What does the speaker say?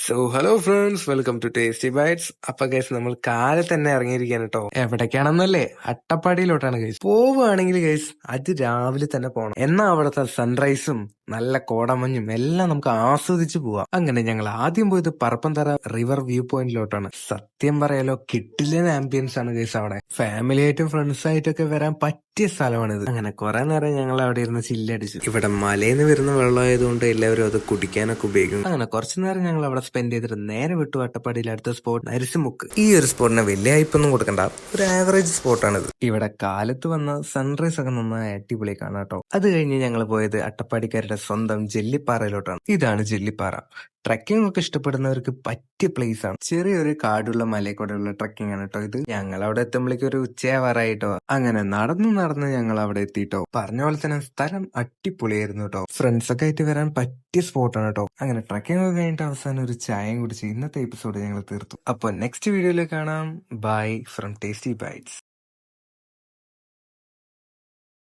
Hello friends, welcome to tasty bites. അപ്പൊ guys, നമ്മൾ കാലത്ത് തന്നെ ഇറങ്ങിയിരിക്കുകയാണ് കേട്ടോ. എവിടേക്കാണെന്നല്ലേ? അട്ടപ്പാടിയിലോട്ടാണ് ഗൈസ്. പോവുകയാണെങ്കിൽ ഗൈസ് അത് രാവിലെ തന്നെ പോകണം. എന്നാ അവിടുത്തെ സൺറൈസും നല്ല കോടമഞ്ഞും എല്ലാം നമുക്ക് ആസ്വദിച്ച് പോവാം. അങ്ങനെ ഞങ്ങൾ ആദ്യം പോയത് പറപ്പന്തറ റിവർ വ്യൂ പോയിന്റിലോട്ടാണ്. സത്യം പറയാലോ, കിട്ടില്ല ആംബിയൻസ് ആണ് ഗൈസ് അവിടെ. ഫാമിലി ആയിട്ടും ഫ്രണ്ട്സ് ആയിട്ടൊക്കെ വരാൻ പറ്റിയ സ്ഥലമാണിത്. അങ്ങനെ കുറെ നേരം ഞങ്ങൾ അവിടെ ഇരുന്ന് ചില്ലടിച്ചു. ഇവിടെ മലയിന്ന് വരുന്ന വെള്ളമായതുകൊണ്ട് എല്ലാവരും അത് കുടിക്കാനൊക്കെ ഉപയോഗിക്കും. അങ്ങനെ കുറച്ചു നേരം ഞങ്ങൾ അവിടെ സ്പെൻഡ് ചെയ്തിട്ട് നേരെ വിട്ടു അട്ടപ്പാടിയിൽ അടുത്ത സ്പോട്ട് നരിശുമുക്ക്. ഈ ഒരു സ്പോട്ടിന് വലിയ ഹൈപ്പൊന്നും കൊടുക്കണ്ട, ഒരു ആവറേജ് സ്പോട്ടാണിത്. ഇവിടെ കാലത്ത് വന്ന സൺറൈസ് ഒക്കെ നന്നായി അടിപൊളി കാണാം കേട്ടോ. അത് കഴിഞ്ഞ് ഞങ്ങൾ പോയത് അട്ടപ്പാടിക്കാരുടെ സ്വന്തം ജെല്ലിപ്പാറയിലോട്ടാണ്. ഇതാണ് ജെല്ലിപ്പാറ. ട്രക്കിംഗ് ഒക്കെ ഇഷ്ടപ്പെടുന്നവർക്ക് പറ്റിയ പ്ലേസ് ആണ്. ചെറിയൊരു കാടുള്ള മലയിൽ കൂടെയുള്ള ട്രക്കിംഗ് ആണ് കേട്ടോ ഇത്. ഞങ്ങൾ അവിടെ എത്തുമ്പോഴേക്കും ഒരു ഉച്ചയാവാറായിട്ടോ. അങ്ങനെ നടന്ന് ഞങ്ങൾ അവിടെ എത്തിയിട്ടോ. പറഞ്ഞ പോലെ തന്നെ സ്ഥലം അടിപൊളിയായിരുന്നു കേട്ടോ. ഫ്രണ്ട്സ് ഒക്കെ ആയിട്ട് വരാൻ പറ്റിയ സ്പോട്ടാണ് കേട്ടോ. അങ്ങനെ ട്രക്കിംഗ് ഒക്കെ കഴിഞ്ഞിട്ട് അവസാനം ഒരു ചായയും കുടിച്ച് ഇന്നത്തെ എപ്പിസോഡ് ഞങ്ങൾ തീർത്തു. അപ്പോൾ നെക്സ്റ്റ് വീഡിയോയിൽ കാണാം. Bye from tasty bytes.